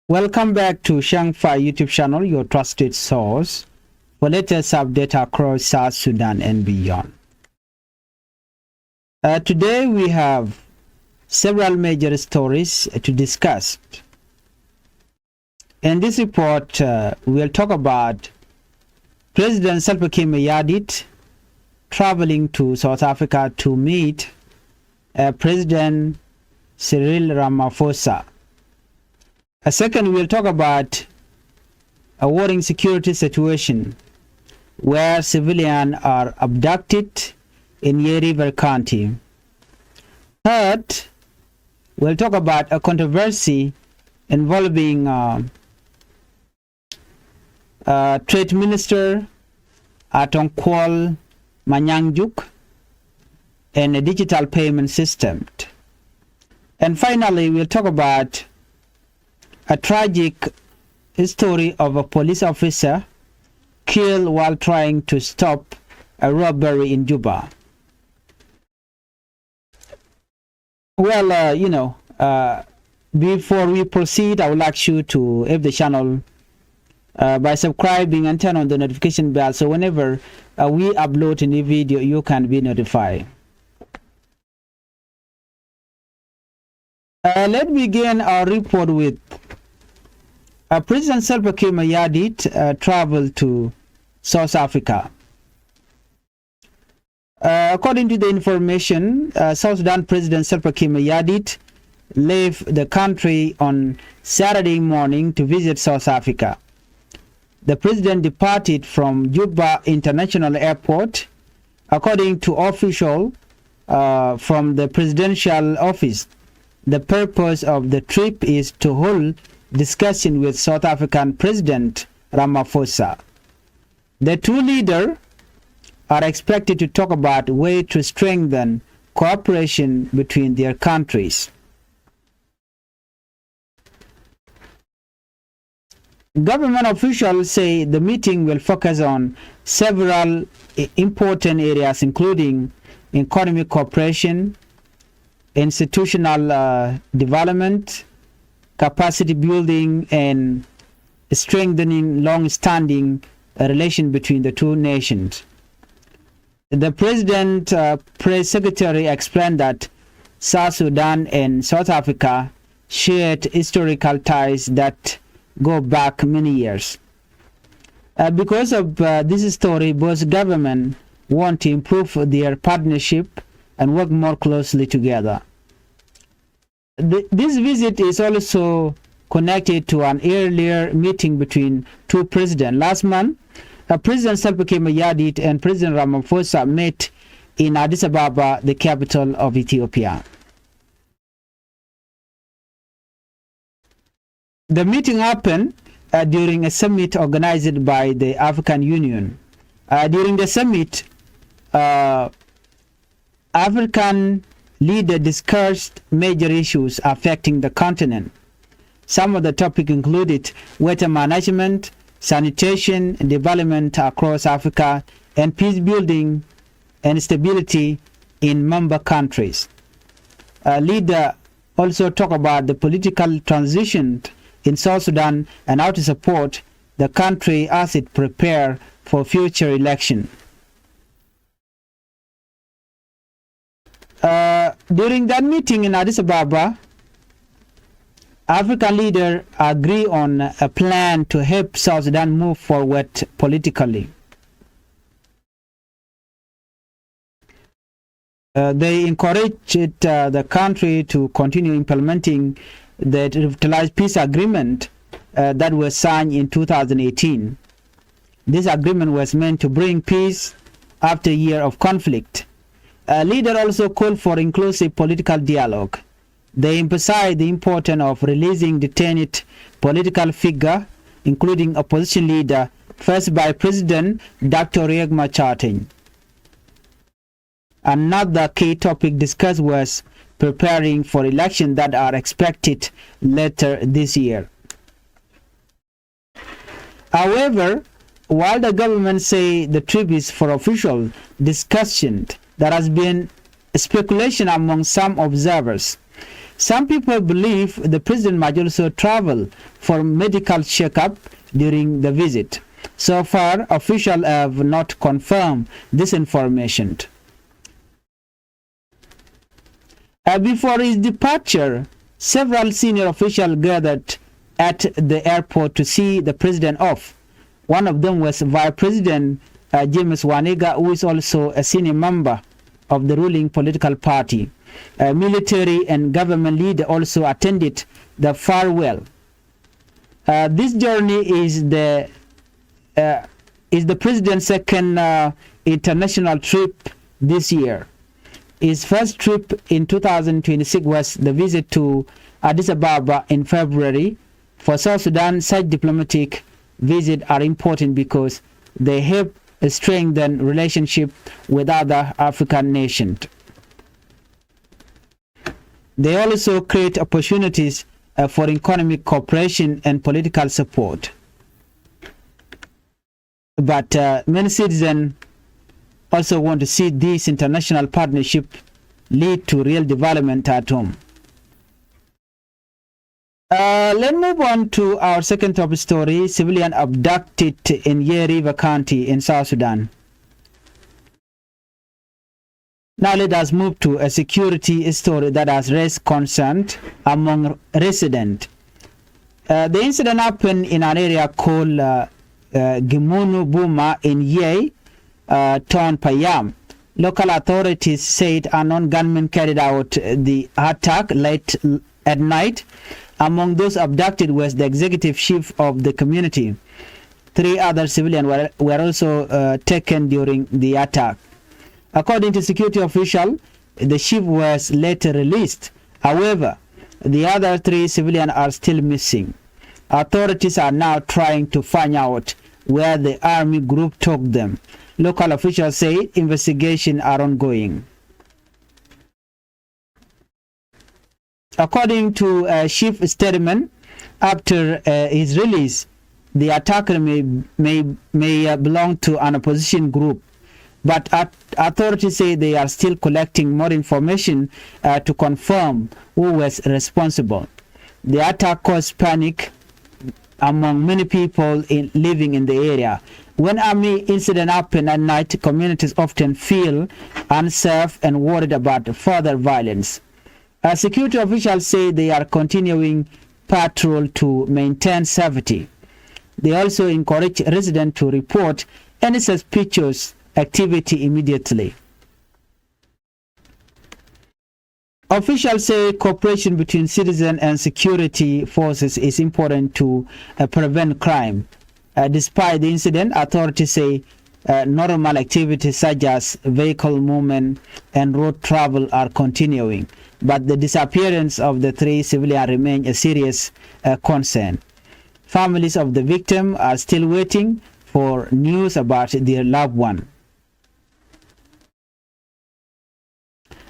Welcome back to Changfied YouTube channel, your trusted source for latest update across South Sudan and beyond. Today we have several major stories to discuss. In this report, we'll talk about President Salva Kiir traveling to South Africa to meet President Cyril Ramaphosa. Second, we'll talk about a worrying security situation where civilians are abducted in Yera County. Third, we'll talk about a controversy involving Trade Minister Atonkwal Manyangjuk and a digital payment system. And finally, we'll talk about a tragic story of a police officer killed while trying to stop a robbery in Juba. Well, before we proceed, I would like you to help the channel by subscribing and turn on the notification bell so whenever we upload a new video, you can be notified. Let's begin our report with President Salva Kiir traveled to South Africa. According to the information, South Sudan President Salva Kiir left the country on Saturday morning to visit South Africa. The president departed from Juba International Airport. According to official from the presidential office, the purpose of the trip is to hold discussion with South African President Ramaphosa. The two leaders are expected to talk about ways to strengthen cooperation between their countries. Government officials say the meeting will focus on several important areas, including economic cooperation, institutional development, capacity building, and strengthening long-standing relation between the two nations. The President Press Secretary explained that South Sudan and South Africa shared historical ties that go back many years. Because of this story, both governments want to improve their partnership and work more closely together. This visit is also connected to an earlier meeting between two presidents. Last month, President Salva Kiir and President Ramaphosa met in Addis Ababa, the capital of Ethiopia. The meeting happened during a summit organized by the African Union. During the summit, African leaders discussed major issues affecting the continent. Some of the topics included water management, sanitation, and development across Africa, and peace building and stability in member countries. Leaders also talked about the political transition in South Sudan and how to support the country as it prepares for future election. During that meeting in Addis Ababa, African leaders agree on a plan to help South Sudan move forward politically. They encouraged the country to continue implementing the revitalized peace agreement that was signed in 2018. This agreement was meant to bring peace after a year of conflict. Leaders also called for inclusive political dialogue. They emphasized the importance of releasing detained political figures, including opposition leader, first by President Dr. Riek Machar. Another key topic discussed was preparing for elections that are expected later this year. However, while the government say the trip is for official discussion, there has been speculation among some observers Some people believe the president might also travel for medical checkup during the visit. So far, officials have not confirmed this information. Before his departure, several senior officials gathered at the airport to see the president off. One of them was Vice President James Waniga, who is also a senior member of the ruling political party. Military and government leaders also attended the farewell. This journey is the president's second international trip this year. His first trip in 2026 was the visit to Addis Ababa in February. For South Sudan, such diplomatic visits are important because they help strengthen relationship with other African nations. They also create opportunities for economic cooperation and political support. But many citizens also want to see this international partnership lead to real development at home. Let's move on to our second top story: civilian abducted in Yera County in South Sudan. Now let us move to a security story that has raised concern among residents. The incident happened in an area called Gimunu Buma in Yei Town Payam. Local authorities said unknown gunmen carried out the attack late at night. Among those abducted was the executive chief of the community. 3 other civilians were also taken during the attack. According to security officials, the chief was later released. However, the other 3 civilians are still missing. Authorities are now trying to find out where the army group took them. Local officials say investigations are ongoing. According to chief statement, after his release, the attacker may belong to an opposition group, but authorities say they are still collecting more information to confirm who was responsible. The attack caused panic among many people living in the area. When army incidents happen at night, communities often feel unsafe and worried about further violence. Security officials say they are continuing patrol to maintain safety. They also encourage residents to report any suspicious activity immediately. Officials say cooperation between citizens and security forces is important to prevent crime. Despite the incident, authorities say normal activities such as vehicle movement and road travel are continuing, but the disappearance of the 3 civilians remains a serious concern. Families of the victim are still waiting for news about their loved one.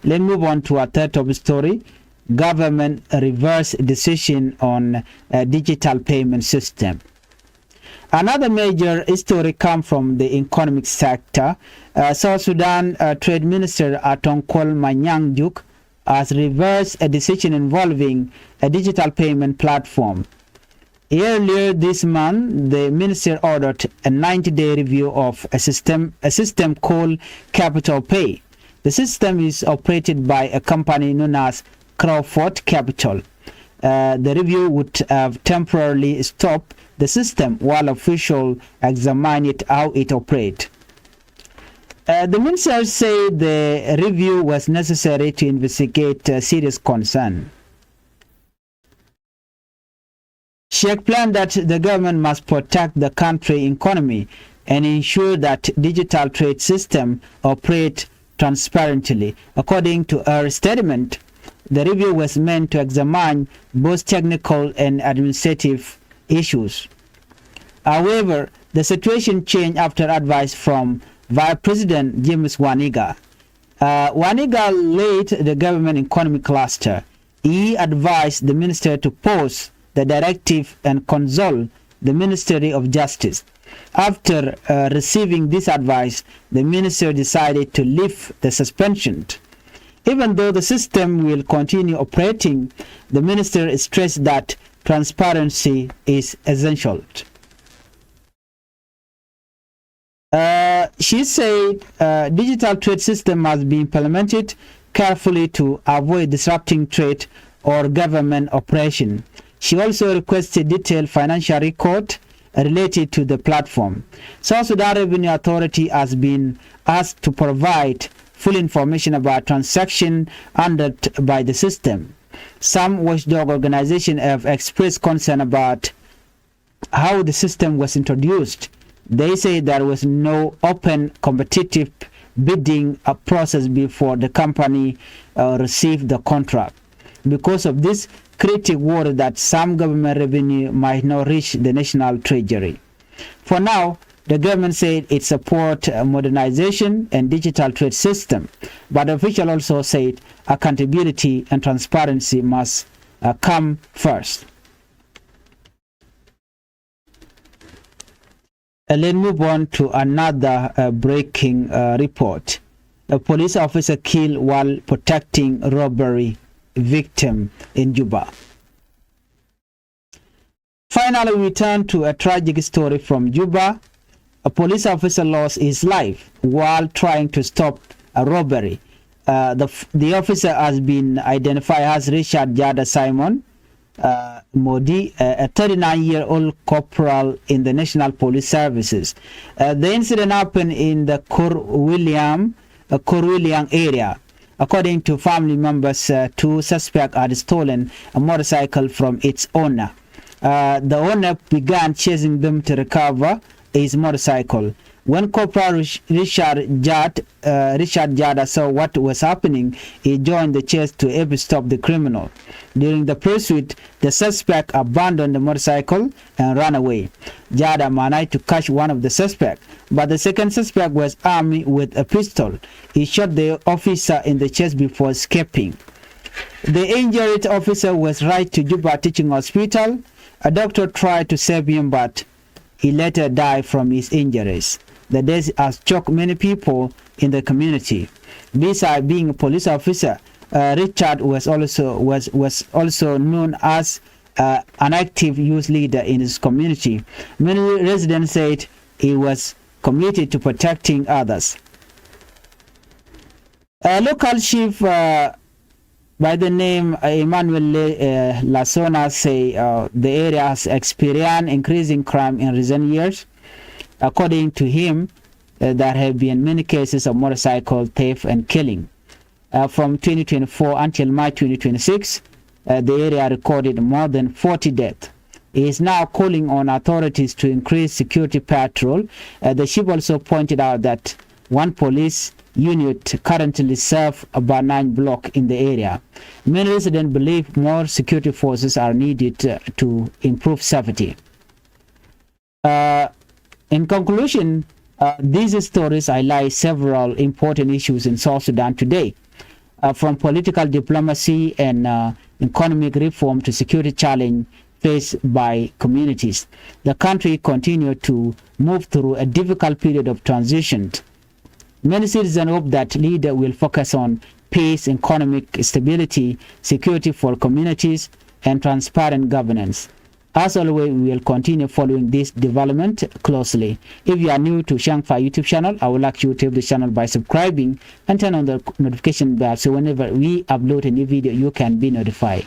Let's move on to our third top story: government reverse decision on a digital payment system. Another major story comes from the economic sector. South Sudan Trade Minister Atonkol Manyangjuk has reversed a decision involving a digital payment platform. Earlier this month, the minister ordered a 90-day review of a system called Capital Pay. The system is operated by a company known as Crawford Capital. The review would have temporarily stopped the system while officials examine how it operates. The minister said the review was necessary to investigate serious concern. She explained that the government must protect the country's economy and ensure that digital trade system operate transparently. According to her statement, the review was meant to examine both technical and administrative issues. However, the situation changed after advice from Vice President James Waniga. Waniga led the government economic cluster. He advised the minister to pause the directive and consult the Ministry of Justice. After receiving this advice, the minister decided to lift the suspension. Even though the system will continue operating, the minister stressed that transparency is essential. She said digital trade system must be implemented carefully to avoid disrupting trade or government operation. She also requested detailed financial record related to the platform. South Sudan Revenue Authority has been asked to provide full information about transactions handled by the system. Some watchdog organizations have expressed concern about how the system was introduced. They say there was no open competitive bidding process before the company received the contract. Because of this, critics worry that some government revenue might not reach the national treasury. For now, the government said it supports modernization and digital trade system, but the official also said accountability and transparency must come first. Let's move on to another breaking report. A police officer killed while protecting robbery victim in Juba. Finally, we turn to a tragic story from Juba. A police officer lost his life while trying to stop a robbery. The officer has been identified as Richard Jada Simon Modi, a 39-year-old corporal in the National Police Services. The incident happened in the Khor William area. According to family members, two suspects had stolen a motorcycle from its owner. The owner began chasing them to recover his motorcycle. When Corporal Richard Jada saw what was happening, he joined the chase to help stop the criminal. During the pursuit, the suspect abandoned the motorcycle and ran away. Jada managed to catch one of the suspects, but the second suspect was armed with a pistol. He shot the officer in the chest before escaping. The injured officer was rushed to Juba Teaching Hospital. A doctor tried to save him, but he later died from his injuries. The death has shocked many people in the community. Besides being a police officer, Richard was also known as an active youth leader in his community. Many residents said he was committed to protecting others. A local chief by the name Emmanuel Lasona say the area has experienced increasing crime in recent years. According to him, there have been many cases of motorcycle theft and killing. From 2024 until March 2026, the area recorded more than 40 deaths. He is now calling on authorities to increase security patrol. The chief also pointed out that one police unit currently serves about 9 blocks in the area. Many residents believe more security forces are needed to improve safety. In conclusion, these stories highlight several important issues in South Sudan today, from political diplomacy and economic reform to security challenge faced by communities. The country continues to move through a difficult period of transition. Many citizens hope that leaders will focus on peace, economic stability, security for communities, and transparent governance. As always, we will continue following this development closely. If you are new to Changfied YouTube channel, I would like you to help the channel by subscribing and turn on the notification bell so whenever we upload a new video, you can be notified.